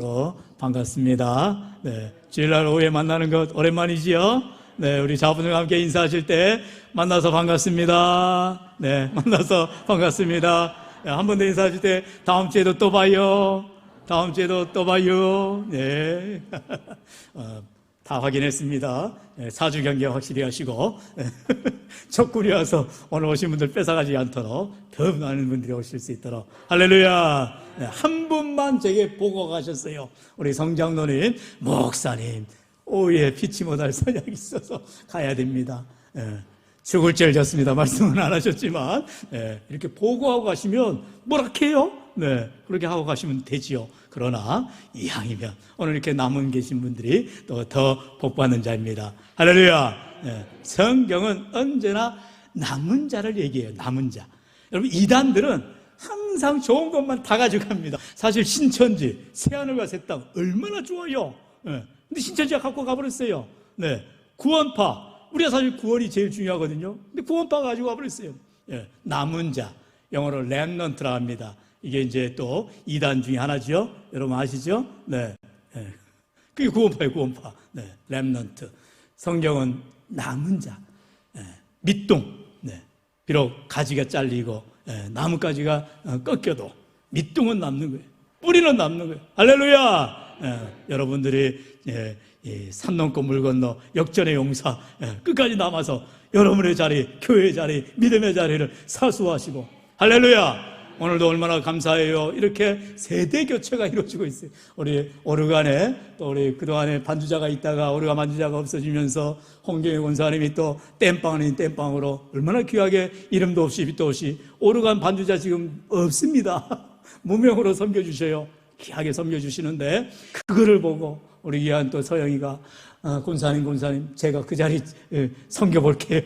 참으로 반갑습니다. 네, 주일날 오후에 만나는 것 오랜만이지요? 네, 우리 자분들과 함께 인사하실 때 만나서 반갑습니다. 네, 만나서 반갑습니다. 한 번 더 인사하실 때 다음 주에도 또 봐요. 다음 주에도 또 봐요. 네. 다 확인했습니다. 4주 경계 확실히 하시고 적군이 와서 오늘 오신 분들 뺏어가지 않도록 더 많은 분들이 오실 수 있도록 할렐루야. 한 분만 제게 보고 가셨어요. 우리 성장로님, 목사님, 오후에 피치 못할 선약이 있어서 가야 됩니다. 죽을 죄를 졌습니다. 말씀은 안 하셨지만 이렇게 보고하고 가시면 뭐라 해요? 네, 그렇게 하고 가시면 되지요. 그러나 이왕이면 오늘 이렇게 남은 계신 분들이 또 더 복받는 자입니다. 할렐루야. 네, 성경은 언제나 남은 자를 얘기해요. 남은 자. 여러분, 이단들은 항상 좋은 것만 다 가져갑니다. 사실 신천지, 새하늘과 새 땅 얼마나 좋아요. 네, 근데 신천지가 갖고 가버렸어요. 네, 구원파. 우리가 사실 구원이 제일 중요하거든요. 근데 구원파가 가지고 가버렸어요. 네, 남은 자. 영어로 렘넌트라 합니다. 이게 이제 또 이단 중에 하나죠. 여러분 아시죠? 네. 네. 그게 구원파예요, 구원파. 네. 렘넌트. 성경은 남은 자. 네. 밑동. 네. 비록 가지가 잘리고, 나뭇가지가 꺾여도 밑동은 남는 거예요. 뿌리는 남는 거예요. 할렐루야! 여러분들이 산 넘고 물 건너 역전의 용사 끝까지 남아서 여러분의 자리, 교회의 자리, 믿음의 자리를 사수하시고 할렐루야! 오늘도 얼마나 감사해요. 이렇게 세대 교체가 이루어지고 있어요. 우리 오르간에 또 우리 그동안에 반주자가 있다가 오르간 반주자가 없어지면서 홍경희 권사님이 또 땜빵 아닌 땜빵으로 얼마나 귀하게 이름도 없이 빛도 없이 오르간 반주자 지금 없습니다. 무명으로 섬겨주셔요. 귀하게 섬겨주시는데 그거를 보고 우리 귀한 또 서영이가 권사님 제가 그 자리 섬겨볼게요.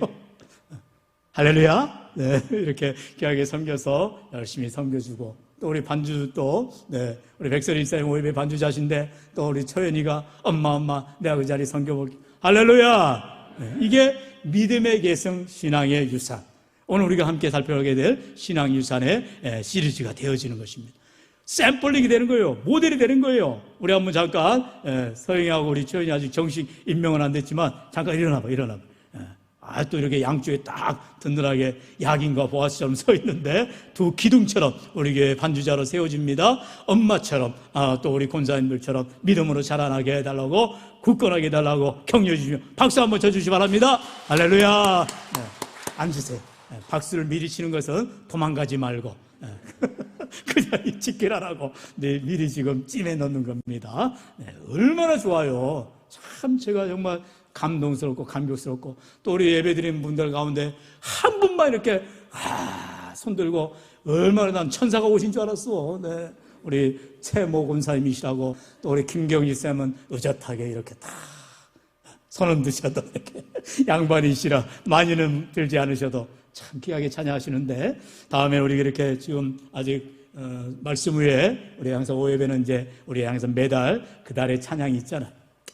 할렐루야. 네, 이렇게 귀하게 섬겨서 열심히 섬겨주고 또 우리 반주 또 우리 백설이 일사님 오예배 반주자신데 또 우리 처연이가 엄마 내가 그 자리 섬겨볼게. 할렐루야. 이게 믿음의 계승 신앙의 유산. 오늘 우리가 함께 살펴보게 될 신앙 유산의 시리즈가 되어지는 것입니다. 샘플링이 되는 거예요. 모델이 되는 거예요. 우리 한번 잠깐 서영이하고 우리 처연이 아직 정식 임명은 안 됐지만 잠깐 일어나봐. 또 이렇게 양쪽에 딱 든든하게 야긴과 보아스처럼 서 있는데 두 기둥처럼 우리 교회 반주자로 세워집니다. 엄마처럼 또 우리 권사님들처럼 믿음으로 자라나게 해달라고 굳건하게 해달라고 격려해 주시며 박수 한번 쳐주시기 바랍니다. 할렐루야. 앉으세요. 박수를 미리 치는 것은 도망가지 말고 그냥 지키라라고 미리 지금 찜해 넣는 겁니다. 얼마나 좋아요. 참 제가 정말 감동스럽고 감격스럽고 또 우리 예배드리는 분들 가운데 한 분만 이렇게 손들고 얼마나 난 천사가 오신 줄 알았어. 네. 우리 최모 권사님이시라고 또 우리 김경희 쌤은 의젓하게 이렇게 다 손은 드셔도 이렇게 양반이시라 많이는 들지 않으셔도 참 귀하게 찬양하시는데 다음에 우리 이렇게 지금 아직 말씀 후에 우리 항상 오예배는 이제 우리 항상 매달 그 달에 찬양이 있잖아.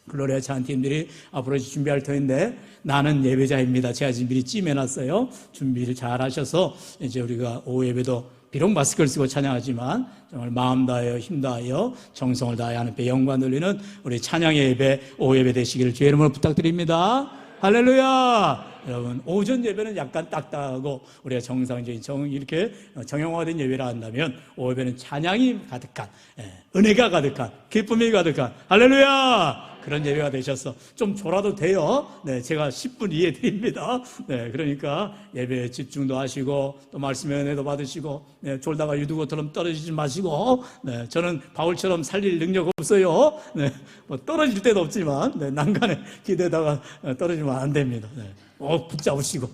글로리아 찬팀들이 앞으로 준비할 터인데 나는 예배자입니다. 제가 지금 미리 찜해놨어요. 준비를 잘 하셔서 이제 우리가 오후 예배도 비록 마스크를 쓰고 찬양하지만 정말 마음 다하여 힘 다하여 정성을 다하여 하는 배 영광 돌리는 우리 찬양의 예배 오후 예배 되시기를 주의 이름으로 부탁드립니다. 할렐루야. 여러분 오전 예배는 약간 딱딱하고 우리가 정상적인 이렇게 정형화된 예배를 한다면 오후 예배는 찬양이 가득한 은혜가 가득한 기쁨이 가득한 할렐루야 그런 예배가 되셔서 좀 졸아도 돼요. 네, 제가 10분 이해 드립니다. 네, 그러니까 예배에 집중도 하시고 또 말씀의 은혜도 받으시고 졸다가 유두고처럼 떨어지지 마시고 저는 바울처럼 살릴 능력 없어요. 네, 뭐 떨어질 때도 없지만 난간에 기대다가 떨어지면 안 됩니다. 붙잡으시고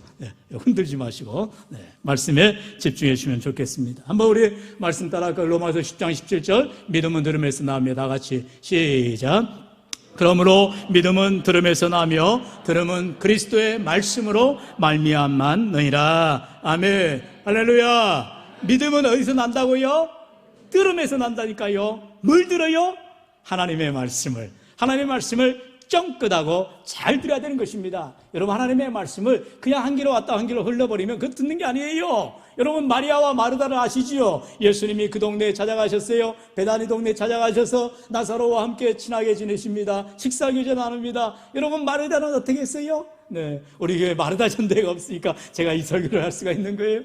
흔들지 마시고 말씀에 집중해 주시면 좋겠습니다. 한번 우리 말씀 따라할까요? 로마서 10장 17절 믿음은 들음에서 나오며 다 같이 시작. 그러므로 믿음은 들음에서 나며 들음은 그리스도의 말씀으로 말미암았느니라. 아멘. 할렐루야. 믿음은 어디서 난다고요? 들음에서 난다니까요. 뭘 들어요? 하나님의 말씀을 쫑긋하고 잘 들어야 되는 것입니다. 여러분, 하나님의 말씀을 그냥 한 길로 왔다 한 길로 흘러버리면 그거 듣는 게 아니에요. 여러분, 마리아와 마르다를 아시지요? 예수님이 그 동네에 찾아가셨어요. 베다니 동네에 찾아가셔서 나사로와 함께 친하게 지내십니다. 식사 교제 나눕니다. 여러분, 마르다는 어떻게 했어요? 네, 우리 교회 마르다 전도회가 없으니까 제가 이 설교를 할 수가 있는 거예요.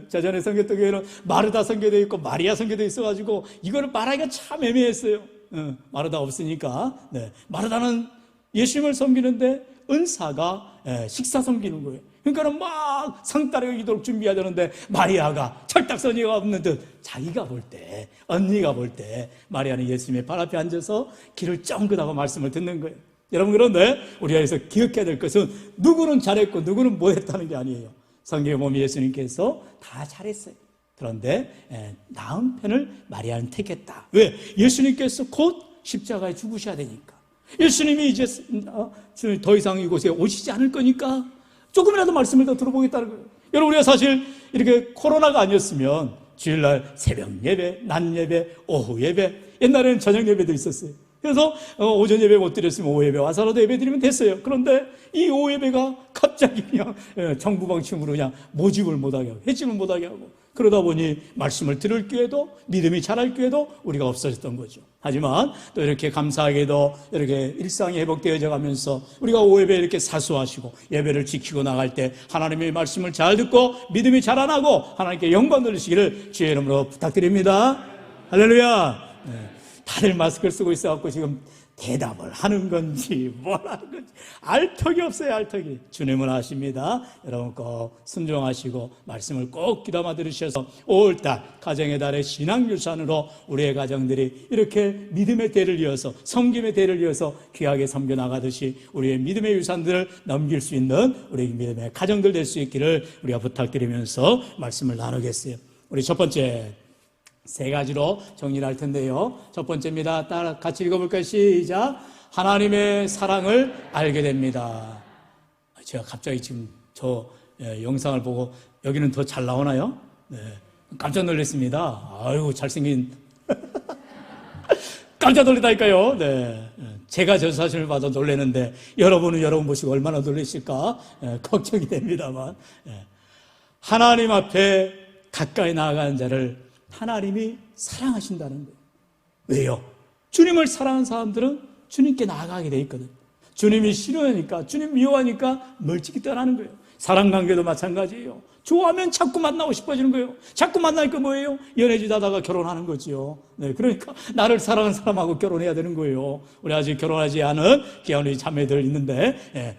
자전에 섬겼던 교회는 마르다 선교도 있고 마리아 선교도 있어가지고 이거를 말하기가 참 애매했어요. 마르다 없으니까. 네, 마르다는 예수님을 섬기는데 은사가 식사 섬기는 거예요. 그러니까는 막 상따르게 기도록 준비하려는데 마리아가 철딱서니가 없는 듯 자기가 볼 때, 언니가 볼 때 마리아는 예수님의 발 앞에 앉아서 귀를 쫑긋하고 말씀을 듣는 거예요. 여러분, 그런데 우리가 여기서 기억해야 될 것은 누구는 잘했고 누구는 못했다는 게 아니에요. 성경에 보면 예수님께서 다 잘했어요. 그런데 나은 편을 마리아는 택했다. 왜? 예수님께서 곧 십자가에 죽으셔야 되니까. 예수님이 이제 더 이상 이곳에 오시지 않을 거니까 조금이라도 말씀을 더 들어보겠다는 거예요. 여러분, 우리가 사실 이렇게 코로나가 아니었으면 주일날 새벽 예배, 낮 예배, 오후 예배, 옛날에는 저녁 예배도 있었어요. 그래서 오전 예배 못 드렸으면 오후 예배 와서라도 예배 드리면 됐어요. 그런데 이 오후 예배가 갑자기 그냥 정부 방침으로 그냥 모집을 못하게 하고 해집을 못하게 하고, 그러다 보니 말씀을 들을 기회도, 믿음이 자랄 기회도 우리가 없어졌던 거죠. 하지만 또 이렇게 감사하게도 이렇게 일상이 회복되어져 가면서 우리가 오후 예배 이렇게 사수하시고 예배를 지키고 나갈 때 하나님의 말씀을 잘 듣고 믿음이 자라나고 하나님께 영광 돌리시기를 주의 이름으로 부탁드립니다. 할렐루야. 네. 다들 마스크를 쓰고 있어갖고 지금 대답을 하는 건지 뭘 하는 건지 알턱이 없어요. 알턱이. 주님은 아십니다. 여러분 꼭 순종하시고 말씀을 꼭 귀담아 들으셔서 5월달 가정의 달의 신앙유산으로 우리의 가정들이 이렇게 믿음의 대를 이어서 섬김의 대를 이어서 귀하게 섬겨나가듯이 우리의 믿음의 유산들을 넘길 수 있는 우리 믿음의 가정들 될 수 있기를 우리가 부탁드리면서 말씀을 나누겠어요. 우리 첫 번째 세 가지로 정리를 할 텐데요. 첫 번째입니다. 따라 같이 읽어볼까요? 시작. 하나님의 사랑을 알게 됩니다. 제가 갑자기 지금 저 영상을 보고 여기는 더 잘 나오나요? 네. 깜짝 놀랐습니다. 아유, 잘생긴. 깜짝 놀랐다니까요. 네. 제가 저 사실을 봐도 놀라는데 여러분은 여러분 보시고 얼마나 놀라실까 걱정이 됩니다만, 하나님 앞에 가까이 나아가는 자를 하나님이 사랑하신다는 거예요. 왜요? 주님을 사랑하는 사람들은 주님께 나아가게 돼 있거든. 주님이 싫어하니까, 주님 미워하니까 멀찍이 떠나는 거예요. 사랑관계도 마찬가지예요. 좋아하면 자꾸 만나고 싶어지는 거예요. 자꾸 만나니까 뭐예요? 연애짓 하다가 결혼하는 거지요. 네, 그러니까 나를 사랑하는 사람하고 결혼해야 되는 거예요. 우리 아직 결혼하지 않은 귀한 우리 자매들 있는데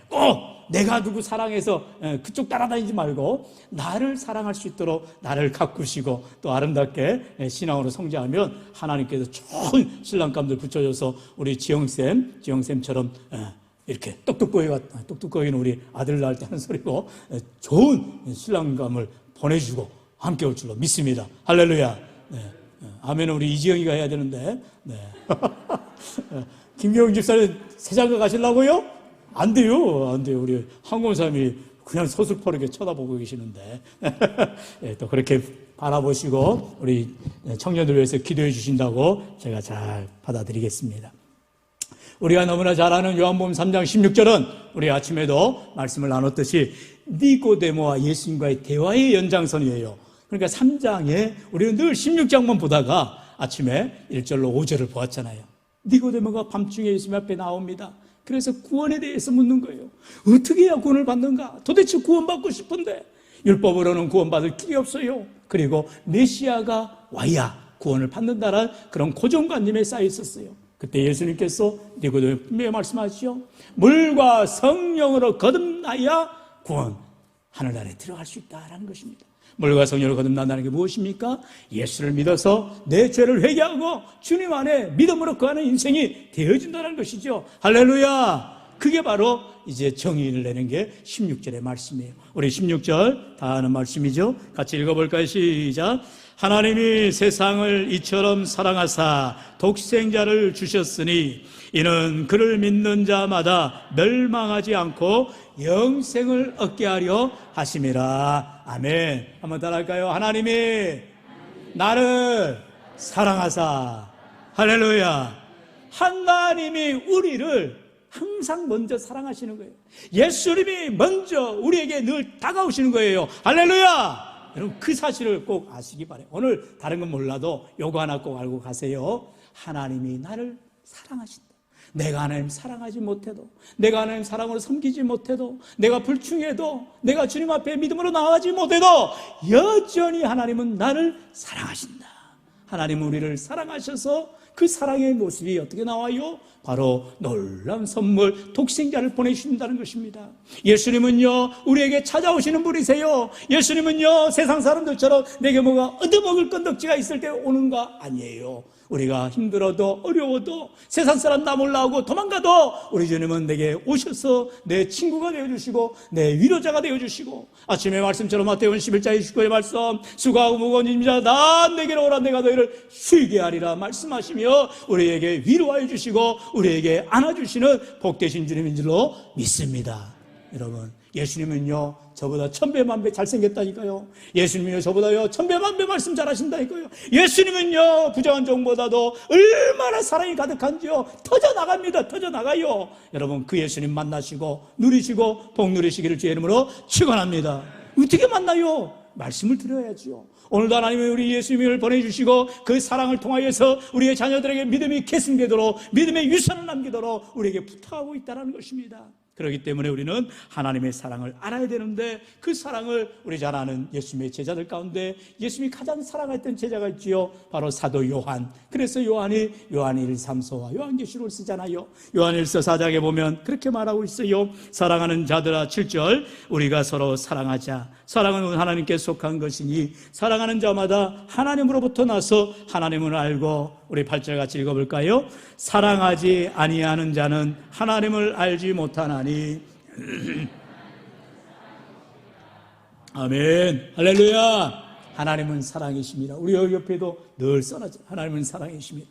꼭 내가 누구 사랑해서 그쪽 따라다니지 말고 나를 사랑할 수 있도록 나를 가꾸시고 또 아름답게 신앙으로 성장하면 하나님께서 좋은 신랑감들 붙여줘서 우리 지영쌤처럼 이렇게 똑똑거기는 우리 아들 낳을 때 하는 소리고 좋은 신랑감을 보내주고 함께 올 줄로 믿습니다. 할렐루야. 네. 아멘은 우리 이지영이가 해야 되는데. 네. 김경훈 집사님 세장가 가시려고요? 안 돼요. 안 돼요. 우리 항공사님이 그냥 서슬퍼르게 쳐다보고 계시는데. 네, 또 그렇게 바라보시고 우리 청년들 위해서 기도해 주신다고 제가 잘 받아들이겠습니다. 우리가 너무나 잘 아는 요한복음 3장 16절은 우리 아침에도 말씀을 나눴듯이 니고데모와 예수님과의 대화의 연장선이에요. 그러니까 3장에 우리는 늘 16장만 보다가 아침에 1절로 5절을 보았잖아요. 니고데모가 밤중에 예수님 앞에 나옵니다. 그래서 구원에 대해서 묻는 거예요. 어떻게 해야 구원을 받는가? 도대체 구원받고 싶은데 율법으로는 구원받을 길이 없어요. 그리고 메시아가 와야 구원을 받는다는 그런 고정관념에 쌓여 있었어요. 그때 예수님께서 니고데모에 분명히 말씀하시죠. 물과 성령으로 거듭나야 구원, 하늘나라에 들어갈 수 있다라는 것입니다. 물과 성령으로 거듭난다는 게 무엇입니까? 예수를 믿어서 내 죄를 회개하고 주님 안에 믿음으로 거하는 인생이 되어진다는 것이죠. 할렐루야. 그게 바로 이제 정의를 내는 게 16절의 말씀이에요. 우리 16절 다 아는 말씀이죠. 같이 읽어볼까요? 시작. 하나님이 세상을 이처럼 사랑하사 독생자를 주셨으니 이는 그를 믿는 자마다 멸망하지 않고 영생을 얻게 하려 하심이라. 아멘. 한번 따라할까요? 하나님이 나를 사랑하사. 할렐루야. 하나님이 우리를 항상 먼저 사랑하시는 거예요. 예수님이 먼저 우리에게 늘 다가오시는 거예요. 할렐루야! 여러분 그 사실을 꼭 아시기 바라요. 오늘 다른 건 몰라도 요거 하나 꼭 알고 가세요. 하나님이 나를 사랑하신다. 내가 하나님 사랑하지 못해도, 내가 하나님 사랑으로 섬기지 못해도, 내가 불충해도, 내가 주님 앞에 믿음으로 나아가지 못해도 여전히 하나님은 나를 사랑하신다. 하나님은 우리를 사랑하셔서 그 사랑의 모습이 어떻게 나와요? 바로 놀라운 선물, 독생자를 보내주신다는 것입니다. 예수님은요, 우리에게 찾아오시는 분이세요. 예수님은요, 세상 사람들처럼 내게 뭐가 얻어먹을 건덕지가 있을 때 오는가? 아니에요. 우리가 힘들어도 어려워도 세상 사람 나 몰라하고 도망가도 우리 주님은 내게 오셔서 내 친구가 되어주시고 내 위로자가 되어주시고, 아침의 말씀처럼 마태복음 11장 29절의 말씀, 수고하고 무거운 짐진 자다 내게로 오라 내가 너희를 쉬게 하리라 말씀하시며 우리에게 위로하여 주시고 우리에게 안아주시는 복되신 주님인 줄로 믿습니다. 여러분, 예수님은요 저보다 천배만배 잘생겼다니까요. 예수님은요 저보다요 천배만배 말씀 잘하신다니까요. 예수님은요 부정한 종보다도 얼마나 사랑이 가득한지요 터져나갑니다. 터져나가요. 여러분 그 예수님 만나시고 누리시고 복 누리시기를 주의 이름으로 축원합니다. 어떻게 만나요? 말씀을 들어야지요. 오늘도 하나님이 우리 예수님을 보내주시고 그 사랑을 통하여서 우리의 자녀들에게 믿음이 계승되도록, 믿음의 유산을 남기도록 우리에게 부탁하고 있다는 것입니다. 그렇기 때문에 우리는 하나님의 사랑을 알아야 되는데, 그 사랑을 우리 잘 아는 예수님의 제자들 가운데 예수님이 가장 사랑했던 제자가 있지요. 바로 사도 요한. 그래서 요한이 요한 1, 3서와 요한계시록을 쓰잖아요. 요한 1서 4장에 보면 그렇게 말하고 있어요. 사랑하는 자들아 7절, 우리가 서로 사랑하자. 사랑은 하나님께 속한 것이니 사랑하는 자마다 하나님으로부터 나서 하나님을 알고, 우리 8절 같이 읽어볼까요? 사랑하지 아니하는 자는 하나님을 알지 못하나니. 아멘. 할렐루야. 하나님은 사랑이십니다. 우리 여기 옆에도 늘 써놨죠. 하나님은 사랑이십니다.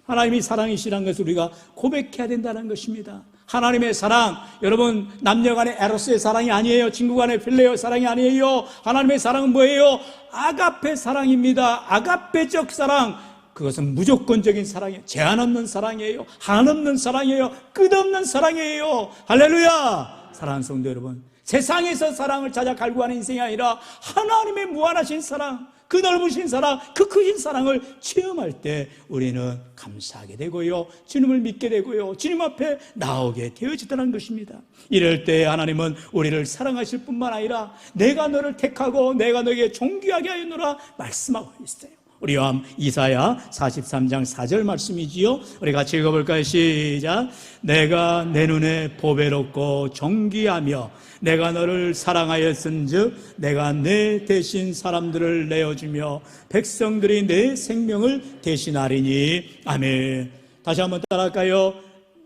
하나님이 사랑이시라는 것을 우리가 고백해야 된다는 것입니다. 하나님의 사랑, 여러분 남녀간의 에로스의 사랑이 아니에요. 친구간의 필레오의 사랑이 아니에요. 하나님의 사랑은 뭐예요? 아가페 사랑입니다. 아가페적 사랑. 그것은 무조건적인 사랑이에요. 제한 없는 사랑이에요. 한없는 사랑이에요. 끝없는 사랑이에요. 할렐루야. 사랑하는 성도 여러분, 세상에서 사랑을 찾아 갈구하는 인생이 아니라 하나님의 무한하신 사랑, 그 넓으신 사랑, 그 크신 사랑을 체험할 때 우리는 감사하게 되고요, 주님을 믿게 되고요, 주님 앞에 나오게 되어지다는 것입니다. 이럴 때 하나님은 우리를 사랑하실 뿐만 아니라 내가 너를 택하고 내가 너에게 존귀하게 하였노라 말씀하고 있어요. 우리 이사야 43장 4절 말씀이지요. 우리 같이 읽어볼까요? 시작. 내가 내 눈에 보배롭고 존귀하며 내가 너를 사랑하였은즉 내가 내 대신 사람들을 내어주며 백성들이 내 생명을 대신하리니. 아멘. 다시 한번 따라할까요?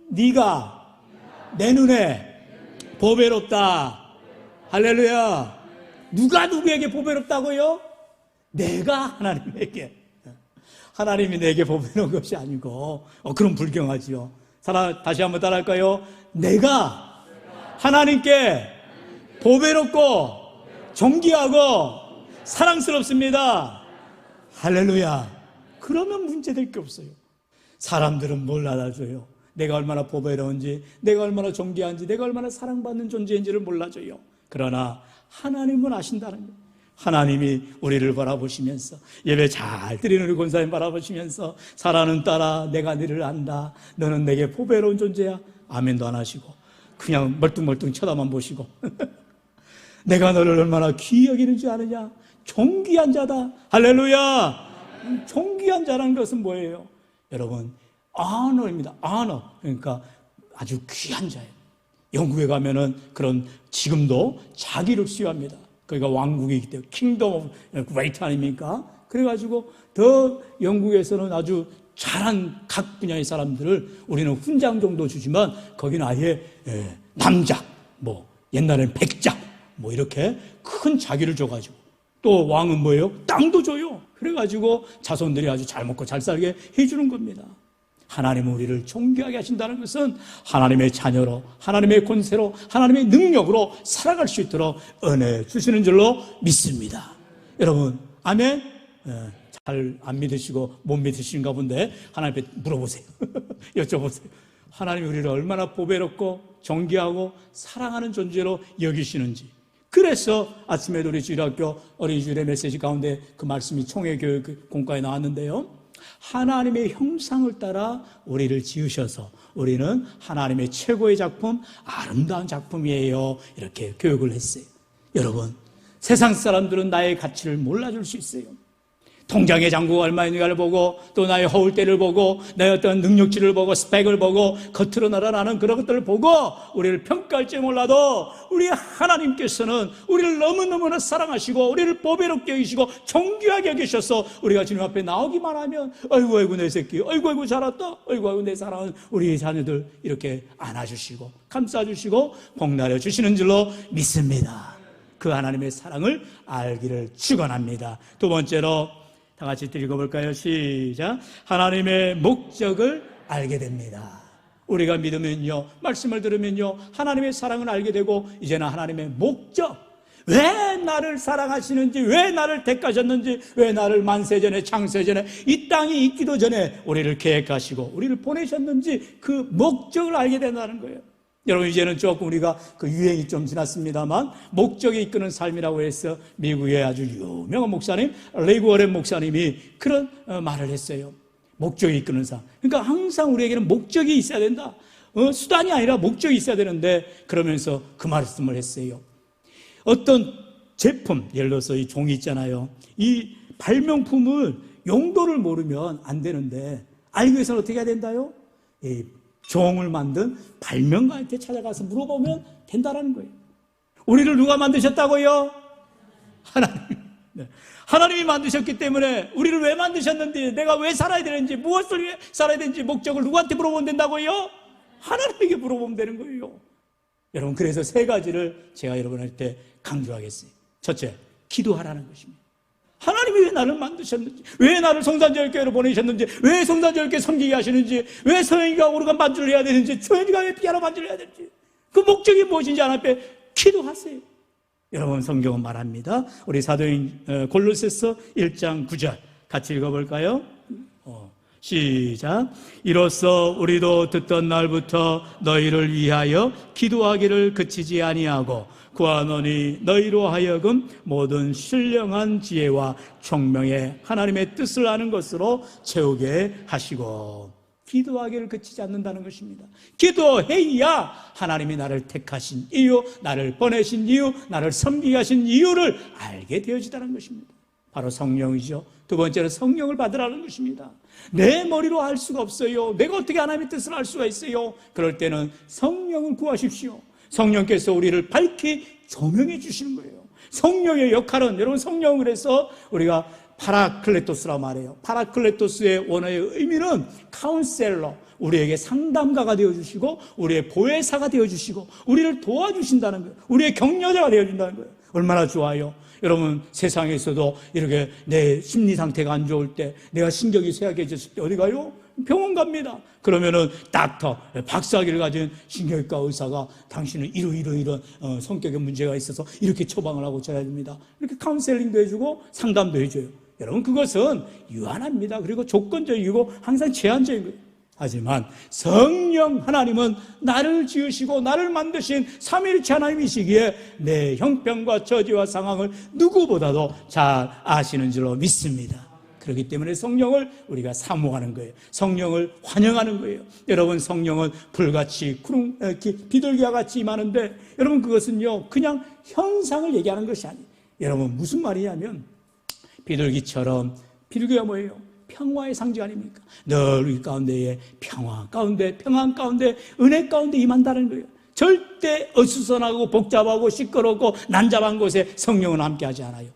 네가 내 눈에 보배롭다. 할렐루야. 누가 누구에게 보배롭다고요? 내가 하나님에게. 하나님이 내게 보배로운 것이 아니고, 그럼 불경하지요. 다시 한번 따라할까요? 내가 하나님께 보배롭고 존귀하고 사랑스럽습니다. 할렐루야. 그러면 문제될 게 없어요. 사람들은 뭘 알아줘요? 내가 얼마나 보배로운지, 내가 얼마나 존귀한지, 내가 얼마나 사랑받는 존재인지를 몰라줘요. 그러나 하나님은 아신다는 거예요. 하나님이 우리를 바라보시면서, 예배 잘 드리는 우리 권사님 바라보시면서, 사랑하는 딸아 내가 너를 안다. 너는 내게 보배로운 존재야. 아멘도 안 하시고 그냥 멀뚱멀뚱 쳐다만 보시고 내가 너를 얼마나 귀히 여기는지 아느냐? 존귀한 자다. 할렐루야. 존귀한 자라는 것은 뭐예요? 여러분, honor입니다. honor. 그러니까 아주 귀한 자예요. 영국에 가면은 그런, 지금도 자기를 수여합니다. 그러니까 왕국이기 때문에 킹덤 오브 그레이트 아닙니까? 그래가지고 더 영국에서는 아주 잘한 각 분야의 사람들을 우리는 훈장 정도 주지만 거기는 아예 남작, 뭐 옛날에는 백작, 뭐 이렇게 큰 자기를 줘가지고, 또 왕은 뭐예요? 땅도 줘요. 그래가지고 자손들이 아주 잘 먹고 잘 살게 해주는 겁니다. 하나님은 우리를 존귀하게 하신다는 것은 하나님의 자녀로, 하나님의 권세로, 하나님의 능력으로 살아갈 수 있도록 은혜 주시는 줄로 믿습니다. 여러분, 아멘? 잘 안 믿으시고 못 믿으시는가 본데 하나님께 물어보세요. 여쭤보세요. 하나님이 우리를 얼마나 보배롭고 존귀하고 사랑하는 존재로 여기시는지. 그래서 아침에도 우리 주일학교 어린이주일의 메시지 가운데 그 말씀이 총회교육 공과에 나왔는데요, 하나님의 형상을 따라 우리를 지으셔서 우리는 하나님의 최고의 작품, 아름다운 작품이에요, 이렇게 교육을 했어요. 여러분, 세상 사람들은 나의 가치를 몰라줄 수 있어요. 통장의 잔고가 얼마 있는가를 보고, 또 나의 허울대를 보고, 나의 어떤 능력치를 보고, 스펙을 보고, 겉으로 나타나는 그런 것들을 보고 우리를 평가할지 몰라도, 우리 하나님께서는 우리를 너무너무나 사랑하시고 우리를 보배롭게 여기시고 존귀하게 여기셔서 우리가 주님 앞에 나오기만 하면 아이고 아이고 내 새끼, 아이고 아이고 잘했다, 아이고 아이고 내 사랑하는 우리 자녀들, 이렇게 안아주시고 감싸주시고 복날려 주시는 줄로 믿습니다. 그 하나님의 사랑을 알기를 축원합니다. 두 번째로 다 같이 읽어볼까요? 시작. 하나님의 목적을 알게 됩니다. 우리가 믿으면요, 말씀을 들으면요, 하나님의 사랑을 알게 되고, 이제는 하나님의 목적, 왜 나를 사랑하시는지, 왜 나를 택하셨는지, 왜 나를 만세전에 창세전에 이 땅이 있기도 전에 우리를 계획하시고 우리를 보내셨는지 그 목적을 알게 된다는 거예요. 여러분, 이제는 조금 우리가 그 유행이 좀 지났습니다만, 목적이 이끄는 삶이라고 해서 미국의 아주 유명한 목사님, 레이그 워렌 목사님이 그런 말을 했어요. 목적이 이끄는 삶. 그러니까 항상 우리에게는 목적이 있어야 된다. 수단이 아니라 목적이 있어야 되는데, 그러면서 그 말씀을 했어요. 어떤 제품, 예를 들어서 이 종이 있잖아요. 이 발명품을 용도를 모르면 안 되는데, 알기 위해서는 어떻게 해야 된다요? 이 종을 만든 발명가한테 찾아가서 물어보면 된다라는 거예요. 우리를 누가 만드셨다고요? 하나님. 네. 하나님이 만드셨기 때문에 우리를 왜 만드셨는지, 내가 왜 살아야 되는지, 무엇을 위해 살아야 되는지 목적을 누구한테 물어보면 된다고요? 하나님에게 물어보면 되는 거예요. 여러분, 그래서 세 가지를 제가 여러분한테 강조하겠어요. 첫째, 기도하라는 것입니다. 하나님이 왜 나를 만드셨는지, 왜 나를 성산절교회로 보내셨는지, 왜 성산절교회 섬기게 하시는지, 왜 서영이가 오르간 반주를 해야 되는지, 조현이가 왜 피아노 반주를 해야 되는지, 그 목적이 무엇인지 하나님 앞에 기도하세요. 여러분, 성경은 말합니다. 우리 사도행 골로새서 1장 9절 같이 읽어볼까요? 시작. 이로써 우리도 듣던 날부터 너희를 위하여 기도하기를 그치지 아니하고 구하노니 너희로 하여금 모든 신령한 지혜와 총명의 하나님의 뜻을 아는 것으로 채우게 하시고. 기도하기를 그치지 않는다는 것입니다. 기도해야 하나님이 나를 택하신 이유, 나를 보내신 이유, 나를 섬기게 하신 이유를 알게 되어지다는 것입니다. 바로 성령이죠. 두 번째는 성령을 받으라는 것입니다. 내 머리로 알 수가 없어요. 내가 어떻게 하나님의 뜻을 알 수가 있어요? 그럴 때는 성령을 구하십시오. 성령께서 우리를 밝히 조명해 주시는 거예요. 성령의 역할은, 여러분, 성령을 해서 우리가 파라클레토스라고 말해요. 파라클레토스의 원어의 의미는 카운셀러, 우리에게 상담가가 되어주시고 우리의 보혜사가 되어주시고 우리를 도와주신다는 거예요. 우리의 격려자가 되어준다는 거예요. 얼마나 좋아요. 여러분, 세상에서도 이렇게 내 심리 상태가 안 좋을 때, 내가 신경이 쇠약해졌을 때 어디 가요? 병원 갑니다. 그러면은 닥터, 박사학위를 가진 신경외과 의사가 당신은 이런 성격의 문제가 있어서 이렇게 처방을 하고 줘야 됩니다. 이렇게 카운셀링도 해주고 상담도 해줘요. 여러분, 그것은 유한합니다. 그리고 조건적이고 항상 제한적인 거예요. 하지만 성령 하나님은 나를 지으시고 나를 만드신 삼위일체 하나님이시기에 내 형편과 처지와 상황을 누구보다도 잘 아시는 줄로 믿습니다. 그렇기 때문에 성령을 우리가 사모하는 거예요. 성령을 환영하는 거예요. 여러분, 성령은 불같이 비둘기와 같이 임하는데, 여러분, 그것은요 그냥 현상을 얘기하는 것이 아니에요. 여러분, 무슨 말이냐면 비둘기처럼, 비둘기가 뭐예요? 평화의 상징 아닙니까? 늘 우리 가운데에 평화 가운데, 평안 가운데, 은혜 가운데 임한다는 거예요. 절대 어수선하고 복잡하고 시끄럽고 난잡한 곳에 성령은 함께하지 않아요.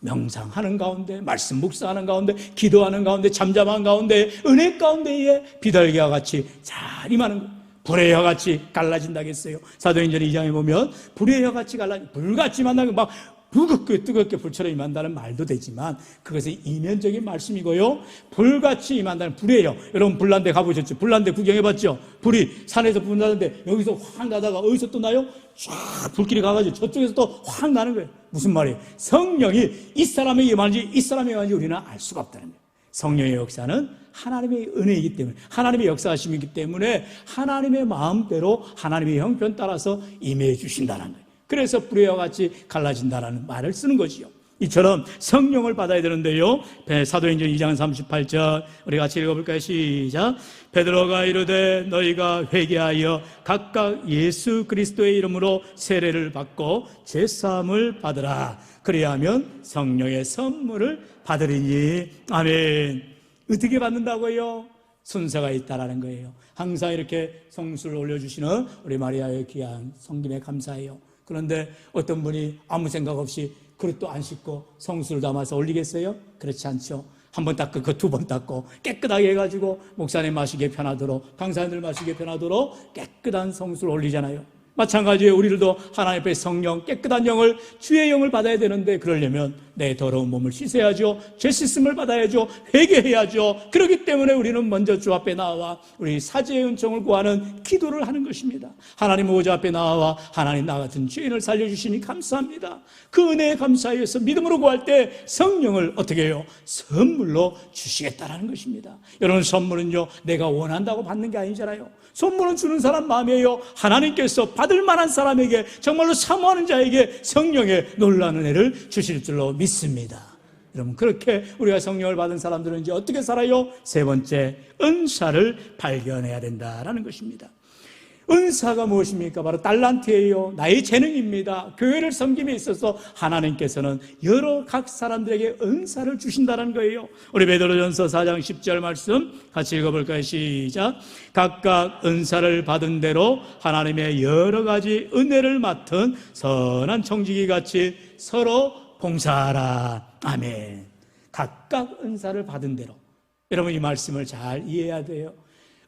명상하는 가운데, 말씀 묵상하는 가운데, 기도하는 가운데, 잠잠한 가운데, 은혜 가운데에 비둘기와 같이 잘 임하는 거예요. 불의 혀같이 갈라진다겠어요. 사도행전 2장에 보면 불의 혀같이 불같이 만나면 막 뜨겁게 불처럼 임한다는 말도 되지만 그것은 이면적인 말씀이고요. 불같이 임한다는 불의 혀. 여러분, 불난데 가보셨죠? 불난데 구경해봤죠? 불이 산에서 불나는데 여기서 확 나다가 어디서 또 나요? 쫙 불길이 가가지고 저쪽에서 또 확 나는 거예요. 무슨 말이에요? 성령이 이 사람에게 임하는지 이 사람에게 임하는지 우리는 알 수가 없다는 거예요. 성령의 역사는 하나님의 은혜이기 때문에, 하나님의 역사하심이기 때문에 하나님의 마음대로 하나님의 형편 따라서 임해 주신다는 거예요. 그래서 뿌리와 같이 갈라진다는 말을 쓰는 것이요. 이처럼 성령을 받아야 되는데요, 사도행전 2장 38절 우리 같이 읽어볼까요? 시작. 베드로가 이르되 너희가 회개하여 각각 예수 그리스도의 이름으로 세례를 받고 죄사함을 받으라. 그리하면 성령의 선물을 받으리니. 아멘. 어떻게 받는다고요? 순서가 있다라는 거예요. 항상 이렇게 성수를 올려주시는 우리 마리아의 귀한 성김에 감사해요. 그런데 어떤 분이 아무 생각 없이 그릇도 안 씻고 성수를 담아서 올리겠어요? 그렇지 않죠. 한 번 닦고 그 두 번 닦고 깨끗하게 해가지고 목사님 마시기에 편하도록, 강사님들 마시기에 편하도록 깨끗한 성수를 올리잖아요. 마찬가지로 우리들도 하나님 앞에 성령, 깨끗한 영을, 주의 영을 받아야 되는데, 그러려면 내 더러운 몸을 씻어야죠. 죄 씻음을 받아야죠. 회개해야죠. 그렇기 때문에 우리는 먼저 주 앞에 나와 우리 사죄의 은총을 구하는 기도를 하는 것입니다. 하나님 보좌 앞에 나와 하나님 나 같은 죄인을 살려주시니 감사합니다. 그 은혜에 감사해서 믿음으로 구할 때 성령을 어떻게 해요? 선물로 주시겠다라는 것입니다. 여러분, 선물은요 내가 원한다고 받는 게 아니잖아요. 선물은 주는 사람 마음이에요. 하나님께서 받을 만한 사람에게, 정말로 사모하는 자에게 성령의 놀라운 은혜를 주실 줄로 믿습니다. 여러분, 그렇게 우리가 성령을 받은 사람들은 이제 어떻게 살아요? 세 번째, 은사를 발견해야 된다라는 것입니다. 은사가 무엇입니까? 바로 달란트예요. 나의 재능입니다. 교회를 섬김에 있어서 하나님께서는 여러 각 사람들에게 은사를 주신다는 거예요. 우리 베드로전서 4장 10절 말씀 같이 읽어볼까요? 시작. 각각 은사를 받은 대로 하나님의 여러 가지 은혜를 맡은 선한 청지기 같이 서로 봉사하라. 아멘. 각각 은사를 받은 대로. 여러분, 이 말씀을 잘 이해해야 돼요.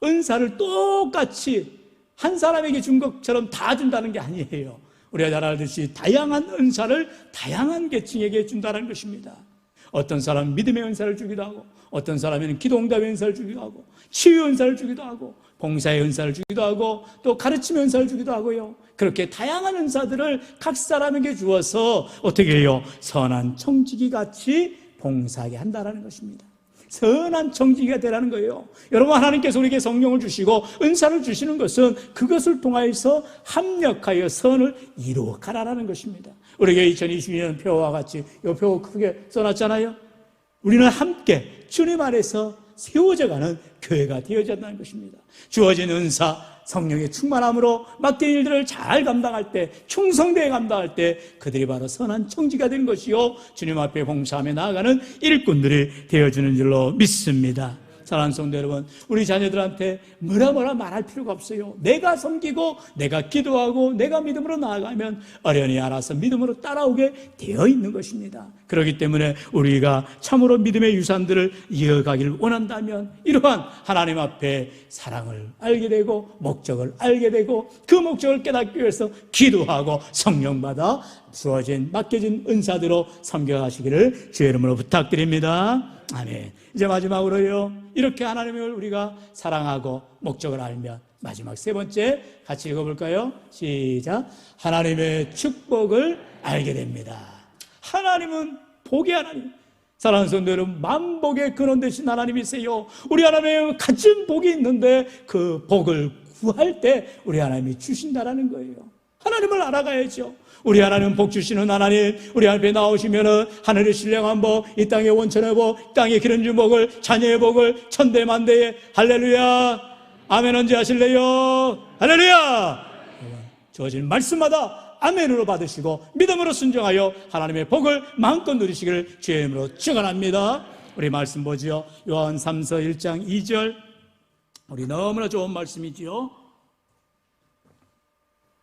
은사를 똑같이 한 사람에게 준 것처럼 다 준다는 게 아니에요. 우리가 잘 알듯이 다양한 은사를 다양한 계층에게 준다는 것입니다. 어떤 사람은 믿음의 은사를 주기도 하고, 어떤 사람에는 기도응답의 은사를 주기도 하고, 치유의 은사를 주기도 하고, 봉사의 은사를 주기도 하고, 또 가르침의 은사를 주기도 하고요. 그렇게 다양한 은사들을 각 사람에게 주어서 어떻게 해요? 선한 청지기 같이 봉사하게 한다는 것입니다. 선한 청지기가 되라는 거예요. 여러분, 하나님께서 우리에게 성령을 주시고 은사를 주시는 것은 그것을 통하여서 합력하여 선을 이루어가라는 것입니다. 우리에게 2022년 표와 같이 이 표 크게 써놨잖아요. 우리는 함께 주님 안에서 세워져가는 교회가 되어졌다는 것입니다. 주어진 은사, 성령의 충만함으로 맡긴 일들을 잘 감당할 때, 충성되게 감당할 때 그들이 바로 선한 청지가 되는 것이요, 주님 앞에 봉사하며 나아가는 일꾼들이 되어주는 줄로 믿습니다. 사랑하는 성도 여러분, 우리 자녀들한테 뭐라 말할 필요가 없어요. 내가 섬기고 내가 기도하고 내가 믿음으로 나아가면 어련히 알아서 믿음으로 따라오게 되어 있는 것입니다. 그렇기 때문에 우리가 참으로 믿음의 유산들을 이어가기를 원한다면 이러한 하나님 앞에 사랑을 알게 되고 목적을 알게 되고 그 목적을 깨닫기 위해서 기도하고 성령받아 주어진 맡겨진 은사대로 섬겨가시기를 주의 이름으로 부탁드립니다. 아멘. 이제 마지막으로요, 이렇게 하나님을 우리가 사랑하고 목적을 알면 마지막 세 번째 같이 읽어볼까요? 시작. 하나님의 축복을 알게 됩니다. 하나님은 복의 하나님. 사랑하는 성도 여러분, 만복의 근원 되신 하나님이세요. 우리 하나님의 가진 복이 있는데 그 복을 구할 때 우리 하나님이 주신다라는 거예요. 하나님을 알아가야죠. 우리 하나님은 복 주시는 하나님, 우리 앞에 나오시면은 하늘의 신령한 복, 이 땅의 원천의 복, 이 땅의 기름진 복을, 자녀의 복을 천대만대에 할렐루야, 아멘. 언제 하실래요? 할렐루야. 주어진 말씀마다 아멘으로 받으시고 믿음으로 순종하여 하나님의 복을 마음껏 누리시기를 주의 이름으로 축원합니다. 우리 말씀 보지요. 요한 3서 1장 2절, 우리 너무나 좋은 말씀이지요.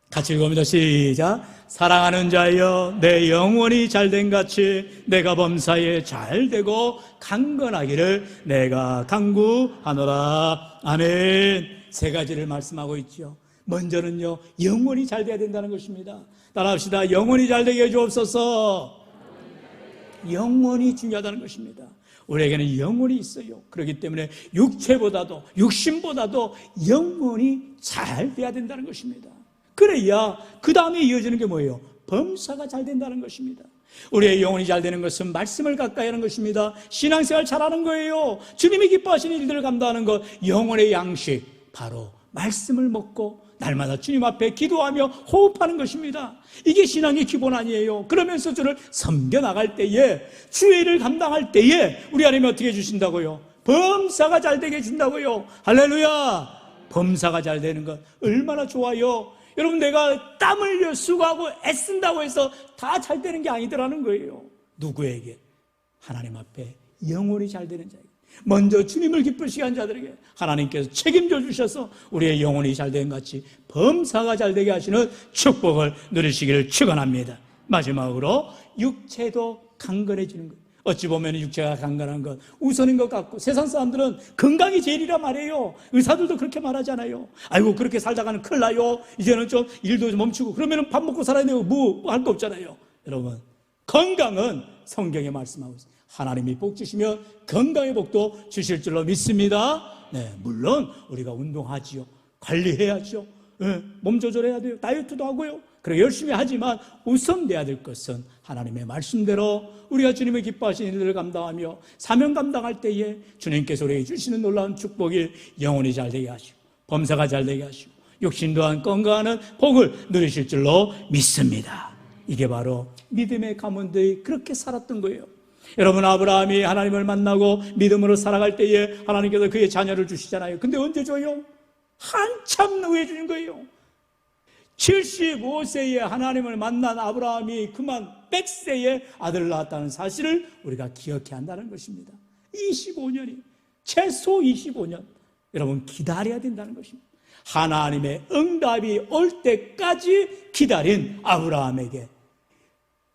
같이 읽어봅니다. 시작. 사랑하는 자여, 내 영혼이 잘된 같이 내가 범사에 잘되고 강건하기를 내가 간구하노라. 아멘. 세 가지를 말씀하고 있죠. 먼저는요, 영혼이 잘 돼야 된다는 것입니다. 따라합시다. 영혼이 잘되게 해주옵소서. 영혼이 중요하다는 것입니다. 우리에게는 영혼이 있어요. 그렇기 때문에 육체보다도, 육신보다도 영혼이 잘 돼야 된다는 것입니다. 그래야 그 다음에 이어지는 게 뭐예요? 범사가 잘 된다는 것입니다. 우리의 영혼이 잘 되는 것은 말씀을 가까이 하는 것입니다. 신앙생활 잘하는 거예요. 주님이 기뻐하시는 일들을 감당하는 것, 영혼의 양식, 바로 말씀을 먹고 날마다 주님 앞에 기도하며 호흡하는 것입니다. 이게 신앙의 기본 아니에요. 그러면서 주를 섬겨나갈 때에, 주의 일을 감당할 때에 우리 하나님이 어떻게 해주신다고요? 범사가 잘 되게 해준다고요. 할렐루야. 범사가 잘 되는 것 얼마나 좋아요. 여러분, 내가 땀 흘려 수고하고 애쓴다고 해서 다 잘 되는 게 아니더라는 거예요. 누구에게? 하나님 앞에 영혼이 잘 되는 자에게, 먼저 주님을 기쁘시게 한 자들에게 하나님께서 책임져 주셔서 우리의 영혼이 잘 되는 같이 범사가 잘 되게 하시는 축복을 누리시기를 축원합니다. 마지막으로 육체도 강건해지는 것. 어찌 보면 육체가 강건한 것 우선인 것 같고, 세상 사람들은 건강이 제일이라 말해요. 의사들도 그렇게 말하잖아요. 아이고, 그렇게 살다가는 큰일 나요. 이제는 좀 일도 좀 멈추고, 그러면 밥 먹고 살아야 되고 뭐 할 거 없잖아요. 여러분, 건강은 성경에 말씀하고 있어요. 하나님이 복 주시면 건강의 복도 주실 줄로 믿습니다. 네, 물론 우리가 운동하지요, 관리해야죠, 몸 조절해야 돼요, 다이어트도 하고요. 그래 열심히 하지만 우선돼야 될 것은 하나님의 말씀대로 우리가 주님의 기뻐하시는 일들을 감당하며 사명 감당할 때에 주님께서 우리에게 주시는 놀라운 축복이 영혼이 잘 되게 하시고 범사가 잘 되게 하시고 육신 또한 건강한 복을 누리실 줄로 믿습니다. 이게 바로 믿음의 가문들이 그렇게 살았던 거예요. 여러분, 아브라함이 하나님을 만나고 믿음으로 살아갈 때에 하나님께서 그의 자녀를 주시잖아요. 근데 언제 줘요? 한참 후에 주는 거예요. 75세에 하나님을 만난 아브라함이 그만 100세에 아들을 낳았다는 사실을 우리가 기억해야 한다는 것입니다. 25년이, 최소 25년 여러분 기다려야 된다는 것입니다. 하나님의 응답이 올 때까지 기다린 아브라함에게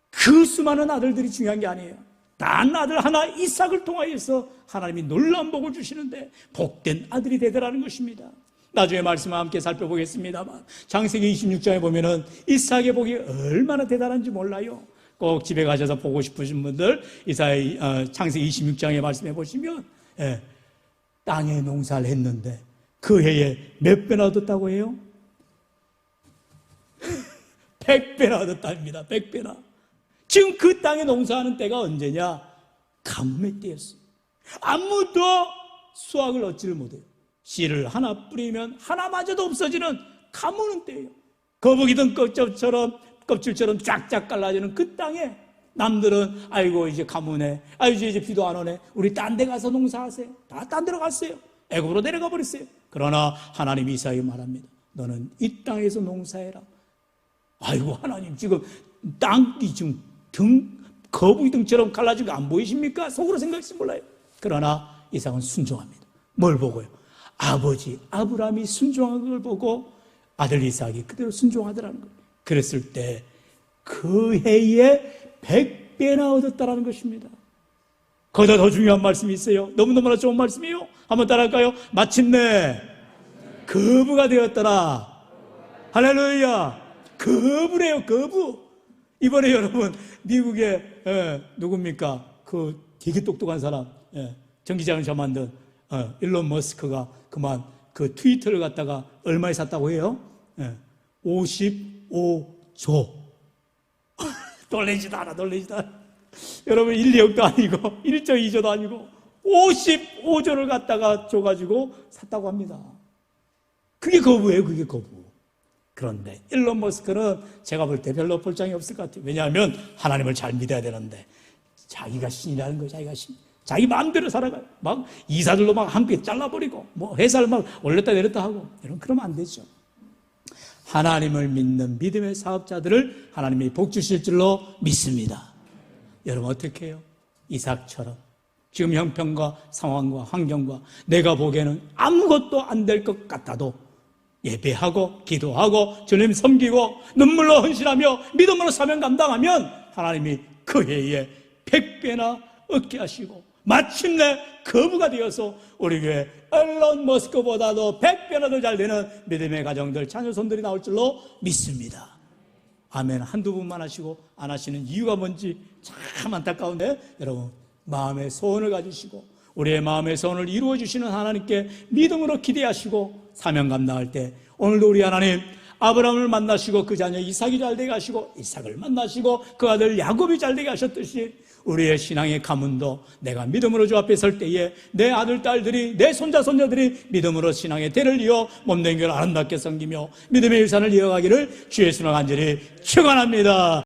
그 수많은 아들들이 중요한 게 아니에요. 단 아들 하나 이삭을 통하여서 하나님이 놀라운 복을 주시는데 복된 아들이 되더라는 것입니다. 나중에 말씀을 함께 살펴보겠습니다만 창세기 26장에 보면은 이삭의 복이 얼마나 대단한지 몰라요. 꼭 집에 가셔서 보고 싶으신 분들 창세기 26장에 말씀해 보시면 땅에 농사를 했는데 그 해에 몇 배나 얻었다고 해요? 100배나 얻었답니다. 100배나. 지금 그 땅에 농사하는 때가 언제냐? 가뭄의 때였어요. 아무도 수확을 얻지를 못해요. 씨를 하나 뿌리면 하나마저도 없어지는 가뭄의 때예요. 거북이든 껍질처럼 쫙쫙 갈라지는 그 땅에 남들은 아이고 이제 가뭄에, 아이고 이제 비도 안 오네, 우리 딴 데 가서 농사하세요. 다 딴 데로 갔어요. 애굽으로 내려가 버렸어요. 그러나 하나님이 이삭에게 말합니다. 너는 이 땅에서 농사해라. 아이고 하나님, 지금 땅이 지금 거북이 등처럼 갈라진 거 안 보이십니까? 속으로 생각할지 몰라요. 그러나 이삭은 순종합니다. 뭘 보고요? 아버지 아브라함이 순종한 걸 보고 아들 이삭이 그대로 순종하더라는 거예요. 그랬을 때 그 해에 100배나 얻었다라는 것입니다. 거기다 더 중요한 말씀이 있어요. 너무너무나 좋은 말씀이에요. 한번 따라할까요? 마침내 거부가 되었더라. 할렐루야. 거부래요. 거부. 이번에 여러분 미국의 누굽니까? 그 되게 똑똑한 사람, 전기자동차 만든 일론 머스크가 그만 그 트위터를 갖다가 얼마에 샀다고 해요? 55조. 놀라지도 않아. 여러분 1, 2억도 아니고 1.2조도 아니고 55조를 갖다가 줘가지고 샀다고 합니다. 그게 거부예요. 그게 거부. 그런데 일론 머스크는 제가 볼 때 별로 볼장이 없을 것 같아요. 왜냐하면 하나님을 잘 믿어야 되는데 자기가 신이라는 거예요. 자기가 신. 자기 마음대로 살아가요. 막 이사들로 막 함께 잘라버리고 뭐 회사를 막 올렸다 내렸다 하고, 여러분 그러면 안 되죠. 하나님을 믿는 믿음의 사업자들을 하나님이 복 주실 줄로 믿습니다. 여러분 어떻게 해요? 이삭처럼 지금 형편과 상황과 환경과 내가 보기에는 아무것도 안 될 것 같아도 예배하고 기도하고 주님 섬기고 눈물로 헌신하며 믿음으로 사명 감당하면 하나님이 그 해에 100배나 얻게 하시고 마침내 거부가 되어서 우리 교회 일론 머스크보다도 100배나 더 잘 되는 믿음의 가정들, 자녀손들이 나올 줄로 믿습니다. 아멘. 한두 분만 하시고 안 하시는 이유가 뭔지 참 안타까운데, 여러분 마음의 소원을 가지시고 우리의 마음의 소원을 이루어 주시는 하나님께 믿음으로 기대하시고 사명 감당할 때 오늘도 우리 하나님 아브라함을 만나시고 그 자녀 이삭이 잘되게 하시고 이삭을 만나시고 그 아들 야곱이 잘되게 하셨듯이 우리의 신앙의 가문도 내가 믿음으로 주 앞에 설 때에 내 아들, 딸들이, 내 손자, 손녀들이 믿음으로 신앙의 대를 이어 몸된 걸 아름답게 섬기며 믿음의 일산을 이어가기를 주의 수로 간절히 축원합니다.